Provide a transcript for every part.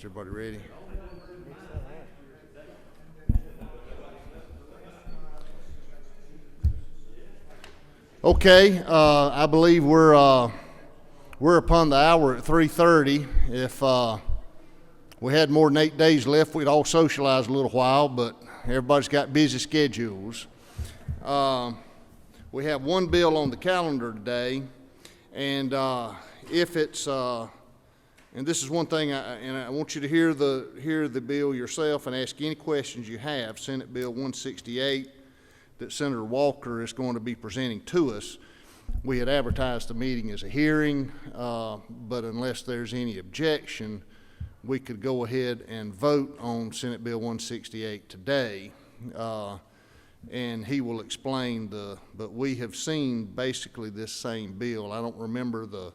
Everybody ready? Okay, I believe we're upon the hour at 3:30. If we had more than 8 days left, we'd all socialize a little while, but everybody's got busy schedules. We have one bill on the calendar today, and if it's and this is one thing, I want you to hear the bill yourself and ask any questions you have. Senate Bill 168 that Senator Walker is going to be presenting to us. We had advertised the meeting as a hearing, but unless there's any objection, we could go ahead and vote on Senate Bill 168 today. And he will explain but we have seen basically this same bill. I don't remember the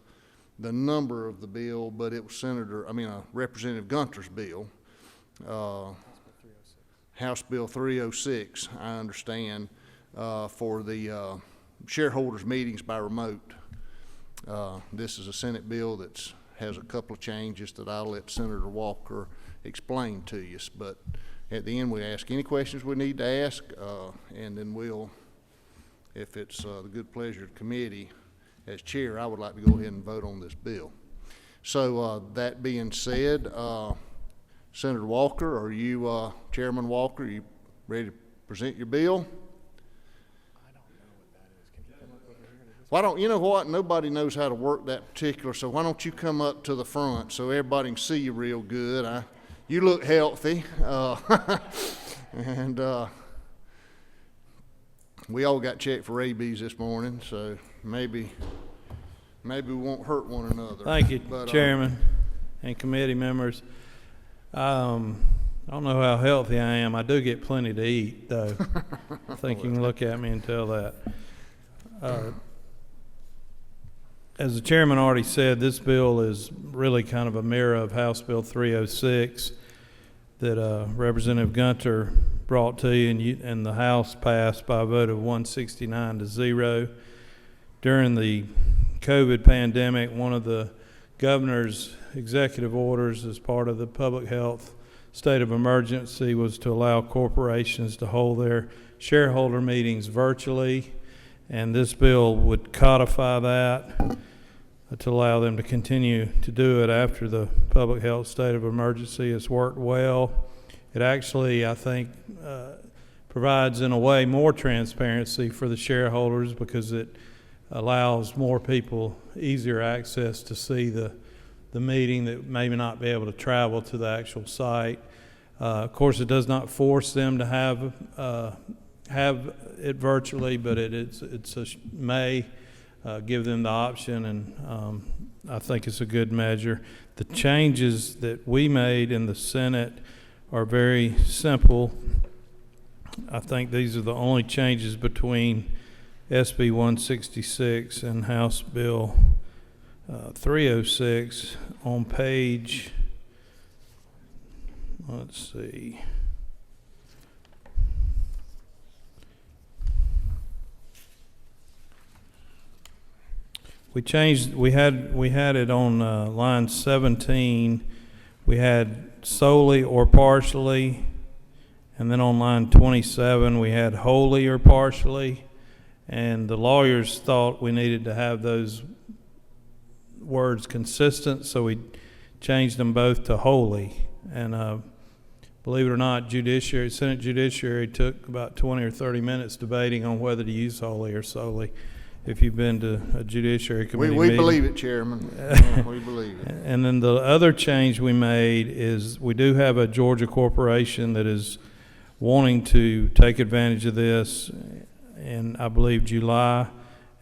number of the bill, but it was Representative Gunter's bill. House Bill 306, I understand, for the shareholders meetings by remote. This is a Senate bill that has a couple of changes that I'll let Senator Walker explain to you. But at the end, we ask any questions we need to ask, and then we'll, if it's the good pleasure of the committee, as chair, I would like to go ahead and vote on this bill. So that being said, Senator Walker, are you, Chairman Walker, are you ready to present your bill? I don't know what that is. Can you come up over here? Why don't, you know what, nobody knows how to work that particular, so why don't you come up to the front so everybody can see you real good. You look healthy, and we all got checked for rabies this morning, so maybe we won't hurt one another. Thank you, Chairman and committee members. I don't know how healthy I am. I do get plenty to eat, though. I think you can look at me and tell that. As the chairman already said, this bill is really kind of a mirror of House Bill 306 that Representative Gunter brought to you, and the House passed by a vote of 169-0. During the COVID pandemic, one of the governor's executive orders as part of the public health state of emergency was to allow corporations to hold their shareholder meetings virtually, and this bill would codify that to allow them to continue to do it after the public health state of emergency. Has worked well. It actually, I think, provides in a way more transparency for the shareholders because it allows more people easier access to see the meeting that may not be able to travel to the actual site. Of course, it does not force them to have it virtually, but may give them the option, and I think it's a good measure. The changes that we made in the Senate are very simple. I think these are the only changes between SB 166 and House Bill 306 on page, let's see, we had it on line 17. We had solely or partially, and then on line 27 we had wholly or partially, and the lawyers thought we needed to have those words consistent, so we changed them both to wholly. And believe it or not, Senate Judiciary took about 20 or 30 minutes debating on whether to use wholly or solely. If you've been to a Judiciary Committee we meeting. Believe it, Chairman. We believe it. And then the other change we made is we do have a Georgia corporation that is wanting to take advantage of this in, I believe, July.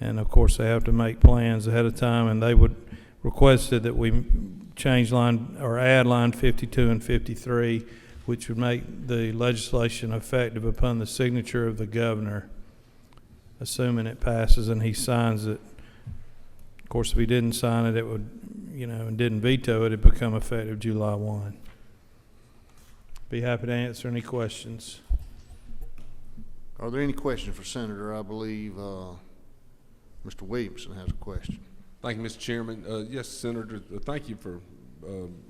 And of course, they have to make plans ahead of time, and they would requested that we change add line 52 and 53, which would make the legislation effective upon the signature of the governor, assuming it passes and he signs it. Of course, if he didn't sign it, it would, and didn't veto it, it'd become effective July 1. Be happy to answer any questions. Are there any questions for Senator? I believe Mr. Williamson has a question. Thank you, Mr. Chairman. Yes, Senator, thank you for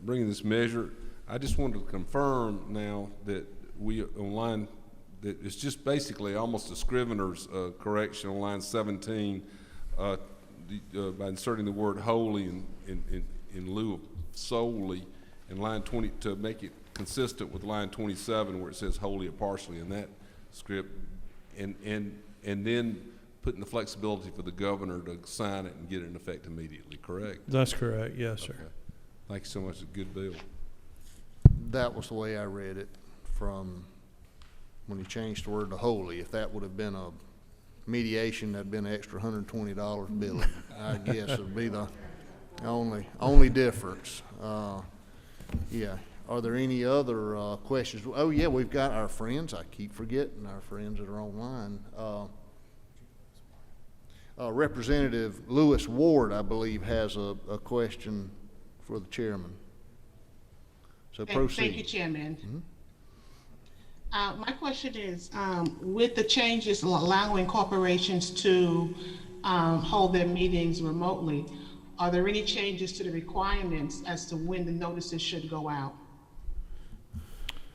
bringing this measure. I just wanted to confirm now that we, on line, that it's just basically almost a scrivener's correction on line 17 by inserting the word wholly in lieu of solely, in line 20 to make it consistent with line 27 where it says wholly or partially in that script, and then putting the flexibility for the governor to sign it and get it in effect immediately, correct? That's correct, yes, sir. Okay. Thank you so much. It's a good bill. That was the way I read it from when you changed the word to wholly. If that would have been a mediation, that'd been an extra $120 billing. I guess would be the only difference. Yeah. Are there any other questions? Oh yeah, we've got our friends. I keep forgetting our friends that are online. Representative Lewis Ward, I believe, has a question for the chairman. So proceed. Thank you, Chairman. My question is, with the changes allowing corporations to hold their meetings remotely, are there any changes to the requirements as to when the notices should go out?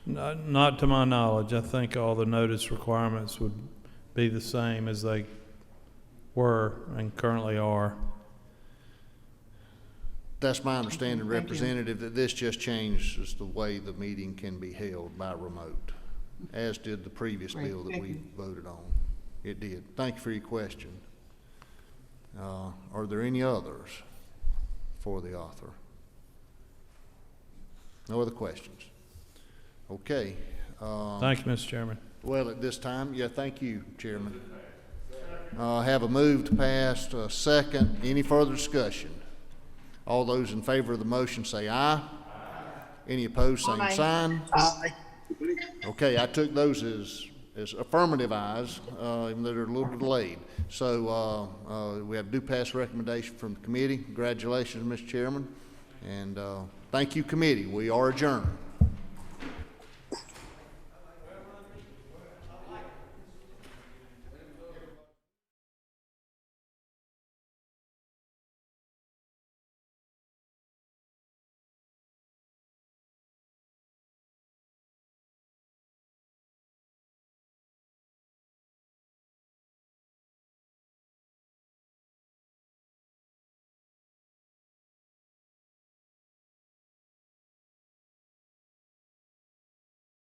Not to my knowledge. I think all the notice requirements would be the same as they were and currently are. That's my understanding, Thank you. Representative, that this just changes the way the meeting can be held by remote, as did the previous Great, bill that thank we you. voted on. It did. Thank you for your question. Are there any others for the author? No other questions? Okay. Thank you, Mr. Chairman. Well, at this time, yeah, thank you, Chairman. Have a move to pass, second. Any further discussion? All those in favor of the motion say aye. Any opposed, same sign. Aye. Okay, I took those as affirmative ayes, even though they're a little delayed. So we have due pass recommendation from the committee. Congratulations, Mr. Chairman. And thank you, committee. We are adjourned.